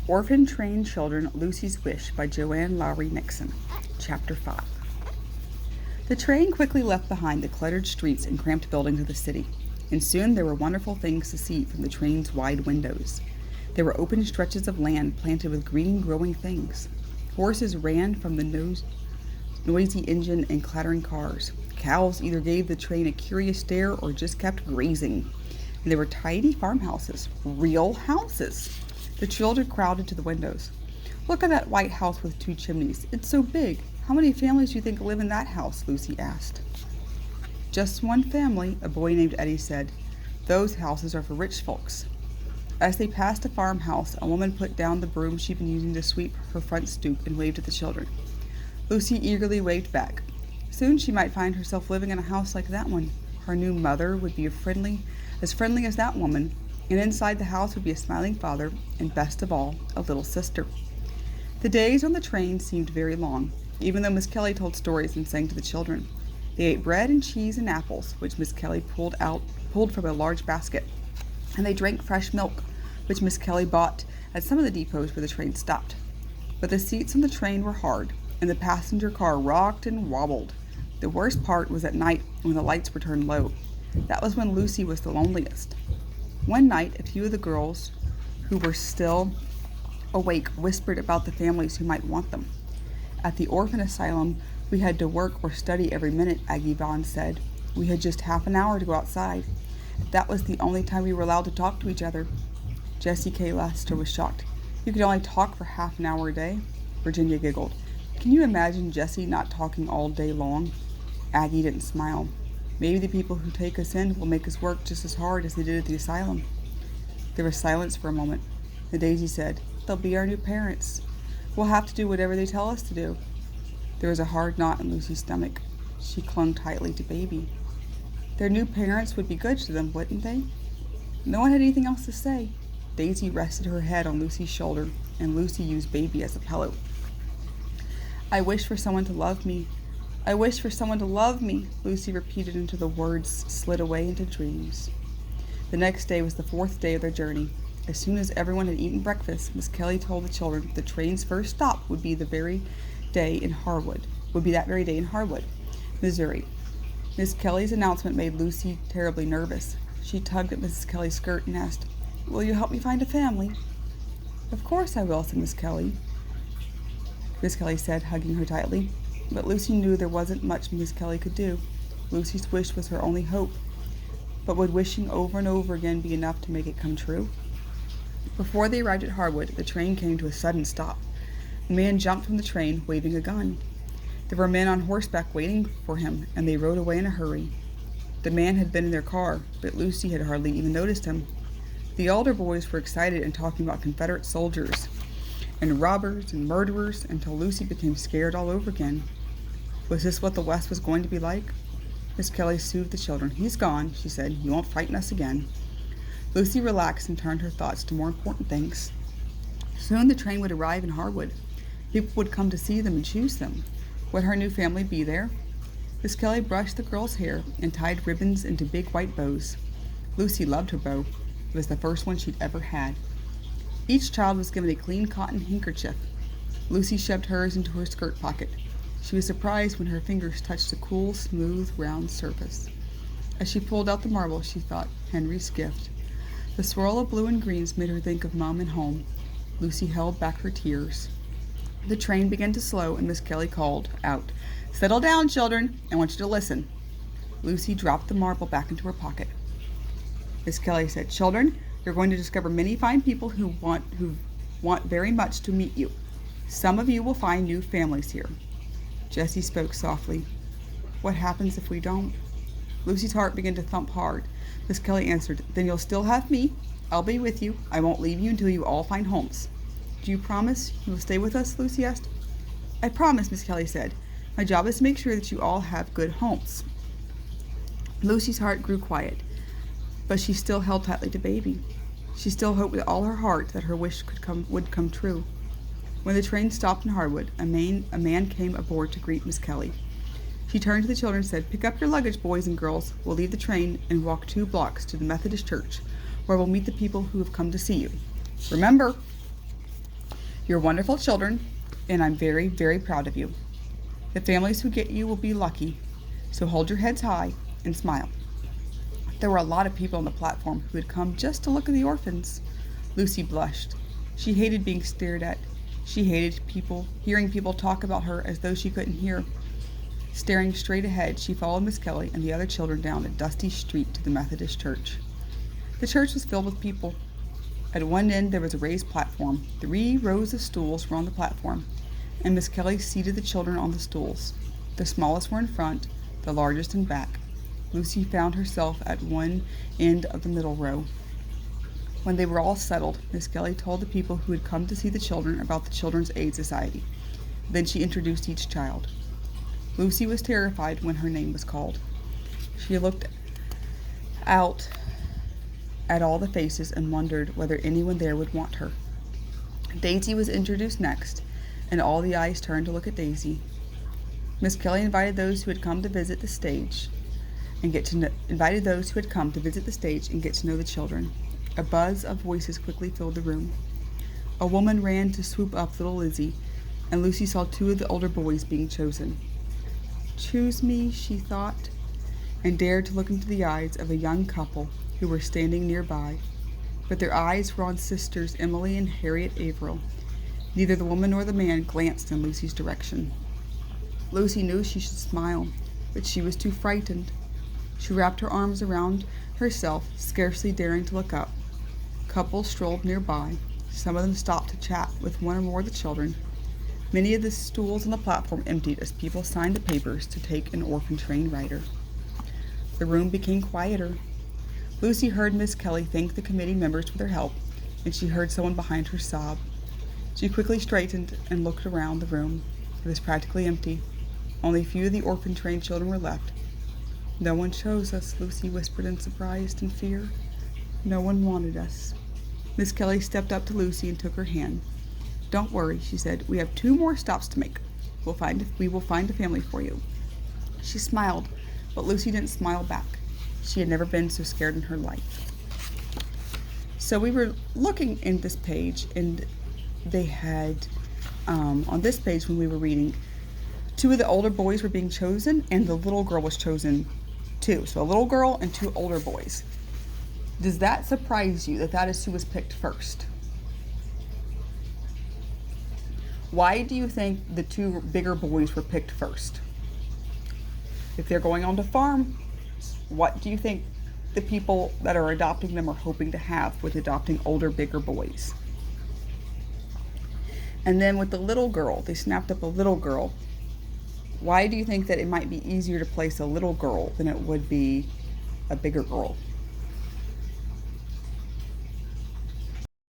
Orphan Trained Children, Lucy's Wish by Joan Lowery Nixon. Chapter 5. The train quickly left behind the cluttered streets and cramped buildings of the city, and soon there were wonderful things to see from the train's wide windows. There were open stretches of land planted with green growing things. Horses ran from the noisy engine and clattering cars. Cows either gave the train a curious stare or just kept grazing. And there were tiny farmhouses, real houses. The children crowded to the windows. "Look at that white house with 2 chimneys. It's so big. How many families do you think live in that house?" Lucy asked. "Just one family," a boy named Eddie said. "Those houses are for rich folks." As they passed a farmhouse, a woman put down the broom she'd been using to sweep her front stoop and waved at the children. Lucy eagerly waved back. Soon she might find herself living in a house like that one. Her new mother would be as friendly as that woman, and inside the house would be a smiling father, and best of all, a little sister. The days on the train seemed very long, even though Miss Kelly told stories and sang to the children. They ate bread and cheese and apples, which Miss Kelly pulled from a large basket, and they drank fresh milk, which Miss Kelly bought at some of the depots where the train stopped. But the seats on the train were hard, and the passenger car rocked and wobbled. The worst part was at night when the lights were turned low. That was when Lucy was the loneliest. One night, a few of the girls who were still awake whispered about the families who might want them. "At the orphan asylum, we had to work or study every minute," Aggie Vaughn said. "We had just half an hour to go outside. That was the only time we were allowed to talk to each other." Jessie K. Lester was shocked. "You could only talk for half an hour a day?" Virginia giggled. "Can you imagine Jessie not talking all day long?" Aggie didn't smile. "Maybe the people who take us in will make us work just as hard as they did at the asylum." There was silence for a moment. Then Daisy said, "They'll be our new parents. We'll have to do whatever they tell us to do." There was a hard knot in Lucy's stomach. She clung tightly to Baby. Their new parents would be good to them, wouldn't they? No one had anything else to say. Daisy rested her head on Lucy's shoulder, and Lucy used Baby as a pillow. "I wish for someone to love me. I wish for someone to love me," Lucy repeated until the words slid away into dreams. The next day was the 4th day of their journey. As soon as everyone had eaten breakfast, Miss Kelly told the children the train's first stop would be that very day in Harwood, Missouri. Miss Kelly's announcement made Lucy terribly nervous. She tugged at Mrs. Kelly's skirt and asked, "Will you help me find a family?" "Of course I will," said Miss Kelly. Miss Kelly said, hugging her tightly. But Lucy knew there wasn't much Miss Kelly could do. Lucy's wish was her only hope. But would wishing over and over again be enough to make it come true? Before they arrived at Harwood, the train came to a sudden stop. A man jumped from the train, waving a gun. There were men on horseback waiting for him, and they rode away in a hurry. The man had been in their car, but Lucy had hardly even noticed him. The elder boys were excited and talking about Confederate soldiers and robbers and murderers until Lucy became scared all over again. Was this what the West was going to be like? Miss Kelly soothed the children. "He's gone," she said. "He won't frighten us again." Lucy relaxed and turned her thoughts to more important things. Soon the train would arrive in Harwood. People would come to see them and choose them. Would her new family be there? Miss Kelly brushed the girls' hair and tied ribbons into big white bows. Lucy loved her bow. It was the first one she'd ever had. Each child was given a clean cotton handkerchief. Lucy shoved hers into her skirt pocket. She was surprised when her fingers touched the cool, smooth, round surface. As she pulled out the marble, she thought, Henry's gift. The swirl of blue and greens made her think of Mom and home. Lucy held back her tears. The train began to slow, and Miss Kelly called out, "Settle down, children. I want you to listen." Lucy dropped the marble back into her pocket. Miss Kelly said, "Children, you're going to discover many fine people who want very much to meet you. Some of you will find new families here." Jessie spoke softly. "What happens if we don't?" Lucy's heart began to thump hard. Miss Kelly answered, "Then you'll still have me. I'll be with you. I won't leave you until you all find homes." "Do you promise you will stay with us?" Lucy asked. "I promise," Miss Kelly said. "My job is to make sure that you all have good homes." Lucy's heart grew quiet, but she still held tightly to Baby. She still hoped with all her heart that her wish would come true. When the train stopped in Harwood, a man came aboard to greet Miss Kelly. She turned to the children and said, "Pick up your luggage, boys and girls. We'll leave the train and walk 2 blocks to the Methodist Church, where we'll meet the people who have come to see you. Remember!" You're wonderful children, and I'm very, very proud of you. The families who get you will be lucky, so hold your heads high and smile." There were a lot of people on the platform who had come just to look at the orphans. Lucy blushed. She hated being stared at. She hated hearing people talk about her as though she couldn't hear. Staring straight ahead, she followed Miss Kelly and the other children down a dusty street to the Methodist church. The church was filled with people. At one end there was a raised platform. 3 rows of stools were on the platform, and Miss Kelly seated the children on the stools. The smallest were in front, the largest in back. Lucy found herself at one end of the middle row. When they were all settled, Miss Kelly told the people who had come to see the children about the Children's Aid Society. Then she introduced each child. Lucy was terrified when her name was called. She looked out at all the faces and wondered whether anyone there would want her. Daisy was introduced next, and all the eyes turned to look at Daisy. Miss Kelly invited those who had come to visit the stage and get to know the children. A buzz of voices quickly filled the room. A woman ran to swoop up little Lizzie, and Lucy saw 2 of the older boys being chosen. "Choose me," she thought, and dared to look into the eyes of a young couple who were standing nearby. But their eyes were on sisters Emily and Harriet Averill. Neither the woman nor the man glanced in Lucy's direction. Lucy knew she should smile, but she was too frightened. She wrapped her arms around herself, scarcely daring to look up. Couples strolled nearby. Some of them stopped to chat with one or more of the children. Many of the stools on the platform emptied as people signed the papers to take an orphan train rider. The room became quieter. Lucy heard Miss Kelly thank the committee members for their help, and she heard someone behind her sob. She quickly straightened and looked around the room. It was practically empty. Only a few of the orphan train children were left. "No one chose us," Lucy whispered in surprise and fear. "No one wanted us." Miss Kelly stepped up to Lucy and took her hand. "Don't worry," she said. "We have 2 more stops to make. We will find a family for you." She smiled, but Lucy didn't smile back. She had never been so scared in her life. So we were looking in this page, and they had, on this page when we were reading, 2 of the older boys were being chosen, and the little girl was chosen too. So a little girl and 2 older boys. Does that surprise you that that is who was picked first? Why do you think the 2 bigger boys were picked first? If they're going on to farm, what do you think the people that are adopting them are hoping to have with adopting older, bigger boys? And then with the little girl, they snapped up a little girl. Why do you think that it might be easier to place a little girl than it would be a bigger girl?